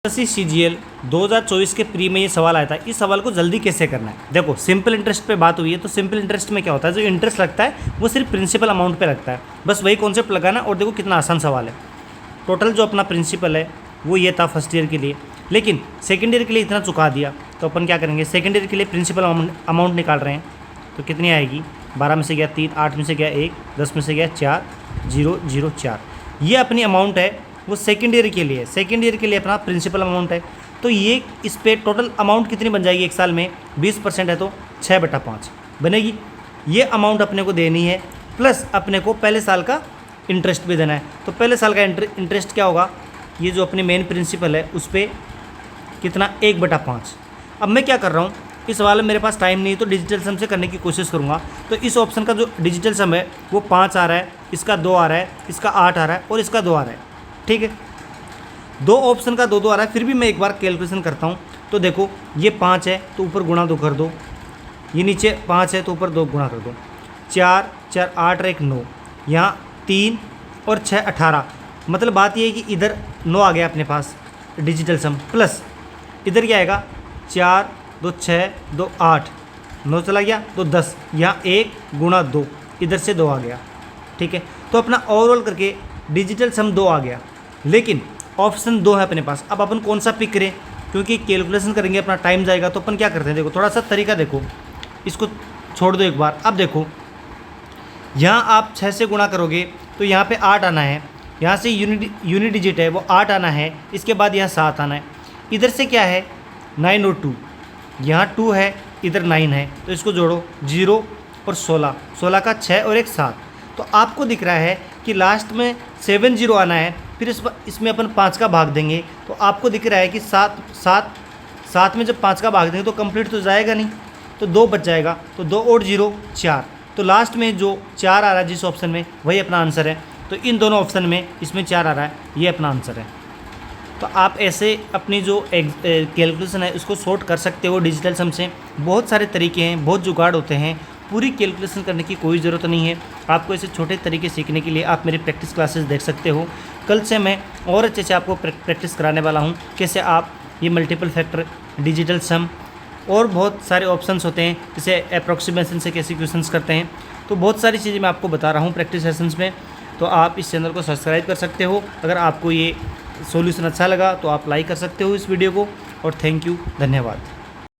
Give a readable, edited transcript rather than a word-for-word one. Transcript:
CGL 2024 के pre में ये सवाल आया था। इस सवाल को जल्दी कैसे करना है, देखो सिंपल इंटरेस्ट पे बात हुई है। तो सिंपल इंटरेस्ट में क्या होता है, जो इंटरेस्ट लगता है वो सिर्फ प्रिंसिपल अमाउंट पे लगता है, बस वही कॉन्सेप्ट लगाना। और देखो कितना आसान सवाल है। टोटल जो अपना प्रिंसिपल है वो ये था फर्स्ट ईयर के लिए, लेकिन सेकेंड ईयर के लिए इतना चुका दिया। तो अपन क्या करेंगे, सेकेंड ईयर के लिए प्रिंसिपल अमाउंट निकाल रहे हैं। तो कितनी आएगी, 12 में से गया 3, 8 में से गया 1, 10 में से गया 4, 0, 0, 4। ये अपनी अमाउंट है, वो सेकेंड ईयर के लिए। सेकेंड ईयर के लिए अपना प्रिंसिपल अमाउंट है। तो ये इस पे टोटल अमाउंट कितनी बन जाएगी एक साल में, 20% है तो 6/5 बनेगी। ये अमाउंट अपने को देनी है, प्लस अपने को पहले साल का इंटरेस्ट भी देना है। तो पहले साल का इंटरेस्ट क्या होगा, ये जो अपनी मेन प्रिंसिपल है उस पर कितना, 1/5। अब मैं क्या कर रहा हूँ, इस सवाल में मेरे पास टाइम नहीं है तो डिजिटल सम से करने की कोशिश करूँगा। तो इस ऑप्शन का जो डिजिटल सम है वो 5 आ रहा है, इसका 2 आ रहा है, इसका 8 आ रहा है और इसका 2 आ रहा है। ठीक है, 2 ऑप्शन का 2 2 आ रहा है। फिर भी मैं एक बार कैलकुलेशन करता हूँ। तो देखो ये 5 है तो ऊपर गुणा 2 कर दो, ये नीचे 5 है तो ऊपर 2 गुणा कर दो। 4 4 8 और 1 9, यहाँ 3 और 6 18। मतलब बात ये है कि इधर 9 आ गया अपने पास डिजिटल सम, प्लस इधर क्या आएगा, 4 2 6 2 8, 9 चला गया तो 10, यहाँ 1 गुणा 2, इधर से 2 आ गया। ठीक है, तो अपना ओवरऑल करके डिजिटल सम 2 आ गया, लेकिन ऑप्शन 2 है अपने पास। अब अपन कौन सा पिक करें, क्योंकि कैलकुलेशन करेंगे अपना टाइम जाएगा। तो अपन क्या करते हैं, देखो थोड़ा सा तरीका देखो, इसको छोड़ दो एक बार। अब देखो यहाँ आप 6 से गुणा करोगे तो यहाँ पे 8 आना है, यहाँ से यूनिट डिजिट है वो 8 आना है, इसके बाद यहाँ 7 आना है। इधर से क्या है 9 और 2, यहाँ 2 है इधर 9 है, तो इसको जोड़ो 0 और 16, 16 का 6 और 1 7। तो आपको दिख रहा है कि लास्ट में 7 0 आना है। फिर इसमें अपन 5 का भाग देंगे तो आपको दिख रहा है कि 7 में जब 5 का भाग देंगे तो कंप्लीट तो जाएगा नहीं, तो 2 बच जाएगा। तो 2 और 0 4, तो लास्ट में जो 4 आ रहा है जिस ऑप्शन में वही अपना आंसर है। तो इन दोनों ऑप्शन में इसमें 4 आ रहा है, ये अपना आंसर है। तो आप ऐसे अपनी जो कैलकुलेशन है उसको सॉर्ट कर सकते हो डिजिटल सम से। बहुत सारे तरीके हैं, बहुत जुगाड़ होते हैं, पूरी कैलकुलेशन करने की कोई ज़रूरत नहीं है। आपको ऐसे छोटे तरीके सीखने के लिए आप मेरी प्रैक्टिस क्लासेस देख सकते हो। कल से मैं और अच्छे से आपको प्रैक्टिस कराने वाला हूँ, कैसे आप ये मल्टीपल फैक्टर, डिजिटल सम और बहुत सारे ऑप्शंस होते हैं, जैसे अप्रॉक्सीमेशन से कैसे क्वेश्चंस करते हैं। तो बहुत सारी चीज़ें मैं आपको बता रहा हूँ प्रैक्टिस सेशंस में। तो आप इस चैनल को सब्सक्राइब कर सकते हो। अगर आपको ये सॉल्यूशन अच्छा लगा तो आप लाइक कर सकते हो इस वीडियो को। और थैंक यू, धन्यवाद।